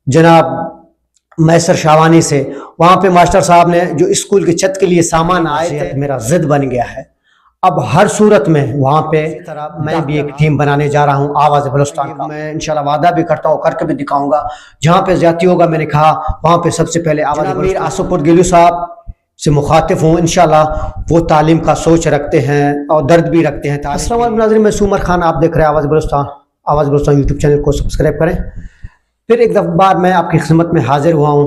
जनाब मैसर शावानी से। वहाँ पे मास्टर साहब ने जो स्कूल की छत के लिए सामान आए थे, मेरा जिद बन गया है। अब हर सूरत में वहाँ पे मैं भी एक टीम बनाने जा रहा हूँ आवाज़ बलूचिस्तान का। मैं इंशाल्लाह वादा भी करता हूँ, करके भी दिखाऊंगा। जहाँ पे ज्यादती होगा मैंने कहा वहाँ पे सबसे पहले आवाज़ मीर आसफपुर गिलू साहब से मुखातिब हूँ। इंशाल्लाह वो तालीम का सोच रखते हैं और दर्द भी रखते हैं। अस्सलाम वालेकुम नाज़रीन, मैं सूमर खान, आप देख रहे हैं आवाज़ बलूचिस्तान। आवाज़ बलूचिस्तान यूट्यूब चैनल को सब्सक्राइब करें। फिर एक बार मैं आपकी खिदमत में हाजिर हुआ हूँ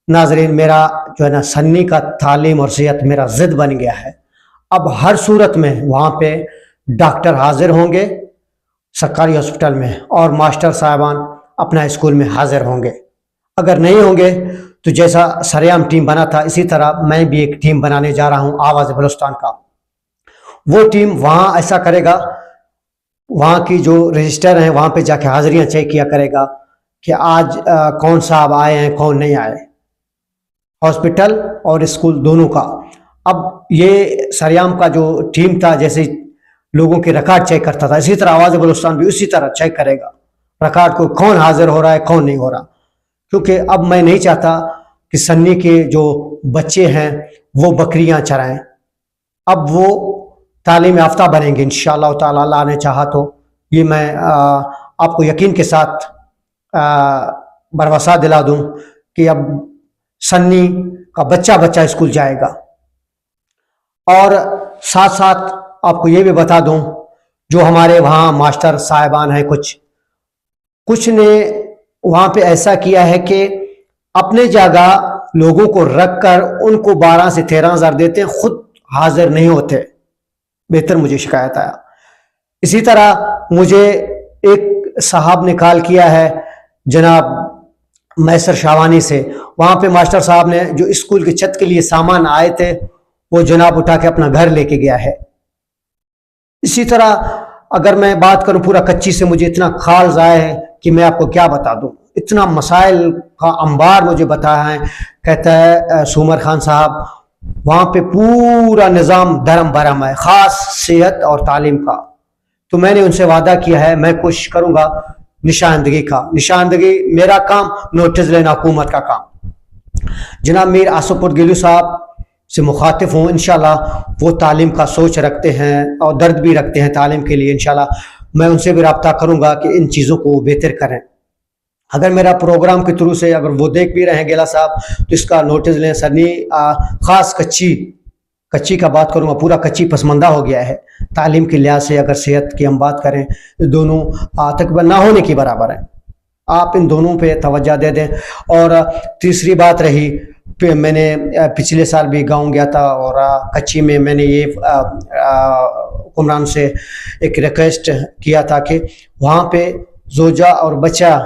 नाज़रीन। मेरा जो है ना सन्नी का तालीम और सेहत मेरा जिद बन गया है। अब हर सूरत में वहाँ पे डॉक्टर हाजिर होंगे सरकारी हॉस्पिटल में, और मास्टर साहबान अपना स्कूल में हाजिर होंगे। अगर नहीं होंगे तो जैसा सरेआम टीम बना था, इसी तरह मैं भी एक टीम बनाने जा रहा हूँ आवाज़ बलूचिस्तान का। वो टीम वहाँ ऐसा करेगा, वहाँ की जो रजिस्टर हैं वहाँ पे जाके हाजिरियाँ चेक किया करेगा कि आज कौन साहब आए हैं कौन नहीं आए, हॉस्पिटल और स्कूल दोनों का। अब ये सरेआम का जो टीम था, जैसे लोगों के रिकॉर्ड चेक करता था, इसी तरह आवाज़ बलूचिस्तान भी उसी तरह चेक करेगा रिकॉर्ड को, कौन हाजिर हो रहा है कौन नहीं हो रहा। क्योंकि अब मैं नहीं चाहता कि सन्नी के जो बच्चे हैं वो बकरियां चराएं। अब वो तालीम याफ्ता बनेंगे इंशाअल्लाह ताला, अल्लाह ने चाहा तो। ये मैं आपको यकीन के साथ भरवसा दिला दूं कि अब सन्नी का बच्चा बच्चा स्कूल जाएगा। और साथ साथ आपको ये भी बता दूं, जो हमारे वहाँ मास्टर साहिबान हैं, कुछ ने वहाँ पे ऐसा किया है कि अपने जगह लोगों को रखकर उनको 12 से 13 हज़ार देते हैं, खुद हाजिर नहीं होते। बेहतर मुझे शिकायत आया। इसी तरह मुझे एक साहब ने कॉल किया है जनाब मैसर शावानी से। वहाँ पे मास्टर साहब ने जो स्कूल की छत के लिए सामान आए थे वो जनाब उठा के अपना घर लेके गया है। इसी तरह अगर मैं बात करूं पूरा कच्ची से, मुझे इतना ख्याल आया है कि मैं आपको क्या बता दूं। इतना मसाइल का अंबार मुझे बताया है। कहता है सूमर खान साहब वहाँ पे पूरा निज़ाम धर्म भरम है, ख़ास सेहत और तालीम का। तो मैंने उनसे वादा किया है मैं कोशिश करूँगा निशानदगी का। निशानदगी मेरा काम, नोटिस लेना हुकूमत का काम। जनाब मीर आसफपुर गिलू साहब से मुखातिब हूँ। इंशाल्लाह वो तालीम का सोच रखते हैं और दर्द भी रखते हैं तालीम के लिए। इंशाल्लाह मैं उनसे भी रब्ता करूँगा कि इन चीज़ों को बेहतर करें। अगर मेरा प्रोग्राम के थ्रू से अगर वो देख भी रहे हैं गेला साहब, तो इसका नोटिस लें। सन्नी ख़ास कच्ची का बात करूँगा, पूरा कच्ची पसमंदा हो गया है तालीम के लिहाज से। अगर सेहत की हम बात करें तो दोनों तकरीबन ना होने की बराबर है। आप इन दोनों पे तवज्जो दे दें। और तीसरी बात रही, मैंने पिछले साल भी गाँव गया था और कच्ची में मैंने ये हुक्मरान से एक रिक्वेस्ट किया था कि वहाँ पे जोजा और बच्चा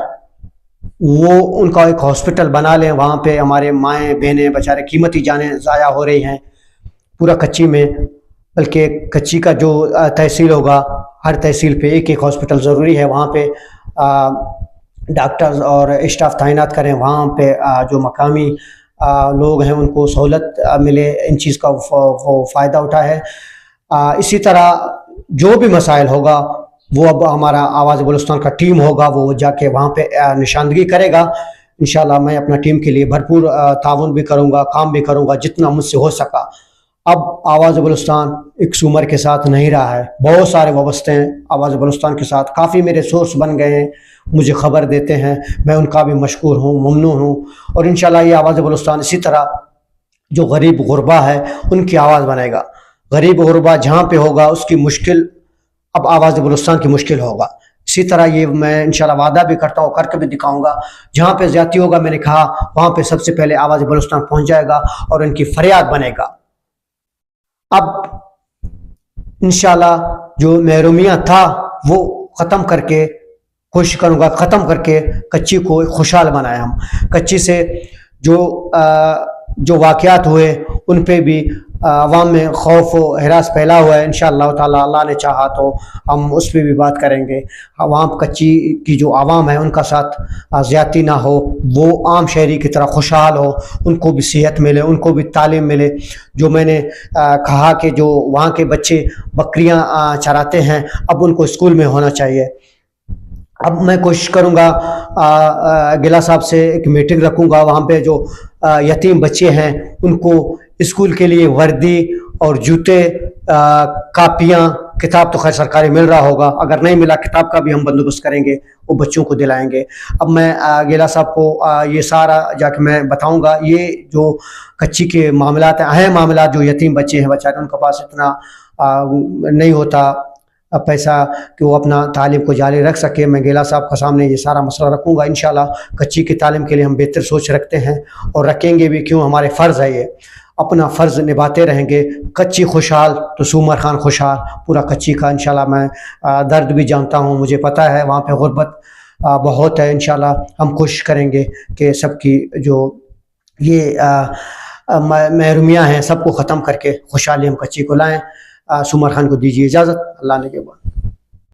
वो उनका एक हॉस्पिटल बना लें। वहाँ पे हमारे माएँ बहनें बेचारे कीमती जानें ज़ाया हो रही हैं पूरा कच्ची में। बल्कि कच्ची का जो तहसील होगा, हर तहसील पे एक एक हॉस्पिटल ज़रूरी है। वहाँ पे डॉक्टर्स और स्टाफ तैनात करें। वहाँ पे जो मकामी लोग हैं उनको सहूलत मिले, इन चीज़ का वो फ़ायदा उठाए। इसी तरह जो भी मसाइल होगा वो अब हमारा आवाज़ बलूचिस्तान का टीम होगा, वो जाके वहाँ पे निशानदगी करेगा। इंशाल्लाह मैं अपना टीम के लिए भरपूर ताउन भी करूँगा, काम भी करूँगा जितना मुझसे हो सका। अब आवाज़ बलूचिस्तान एक सूमर के साथ नहीं रहा है, बहुत सारे वाबस्ते हैं आवाज़ बलूचिस्तान के साथ। काफ़ी मेरे सोर्स बन गए हैं, मुझे ख़बर देते हैं, मैं उनका भी मशकूर हूँ, ममनून हूँ। और इंशाल्लाह ये आवाज़ बलूचिस्तान इसी तरह जो गरीब गुरबा है उनकी आवाज़ बनेगा। गरीब गुरबा जहाँ पे होगा उसकी मुश्किल अब आवाज़ बलूचिस्तान की मुश्किल होगा। इसी तरह ये मैं इंशाल्लाह वादा भी करता हूँ, करके भी दिखाऊंगा। जहाँ पे ज्यादती होगा मैंने कहा वहाँ पे सबसे पहले आवाज़ बलूचिस्तान पहुँच जाएगा और इनकी फरियाद बनेगा। अब इंशाल्लाह जो महरूमियाँ था वो ख़त्म करके कोशिश करूँगा, ख़त्म करके कच्ची को खुशहाल बनाए। हम कच्ची से जो वाक़यात हुए उन पे भी अवाम में खौफ व हिरास फैला हुआ है। इंशाअल्लाह ताला अल्लाह ने चाहा तो हम उस पर भी बात करेंगे। अवाम कच्ची की जो आवाम है उनका साथ ज़्यादती ना हो, वो आम शहरी की तरह खुशहाल हो, उनको भी सेहत मिले, उनको भी तालीम मिले। जो मैंने कहा कि जो वहाँ के बच्चे बकरियाँ चराते हैं अब उनको स्कूल में होना चाहिए। अब मैं कोशिश करूँगा गिला साहब से एक मीटिंग रखूँगा, वहाँ पे जो यतीम बच्चे हैं उनको स्कूल के लिए वर्दी और जूते, कापियाँ, किताब तो खैर सरकारी मिल रहा होगा, अगर नहीं मिला किताब का भी हम बंदोबस्त करेंगे, वो बच्चों को दिलाएंगे। अब मैं गिला साहब को ये सारा जाके मैं बताऊँगा। ये जो कच्ची के मामलात हैं, अहम मामलात, जो यतीम बच्चे हैं बेचारे, उनके पास इतना नहीं होता पैसा कि वो अपना तालीम को जारी रख सके। मैं गिला साहब का सामने ये सारा मसला रखूँगा इंशाल्लाह। कच्ची की तालीम के लिए हम बेहतर सोच रखते हैं और रखेंगे भी, क्यों, हमारे फ़र्ज़ है ये, अपना फ़र्ज़ निभाते रहेंगे। कच्ची खुशहाल तो सूमर खान खुशहाल। पूरा कच्ची का इंशाल्लाह मैं दर्द भी जानता हूँ, मुझे पता है वहाँ पे गुर्बत बहुत है। इंशाल्लाह हम कोशिश करेंगे कि सबकी जो ये महरूमियाँ हैं सबको ख़त्म करके खुशहाली हम कच्ची को लाएँ। सूमर खान को दीजिए इजाज़त। अल्लाह ने के बाद।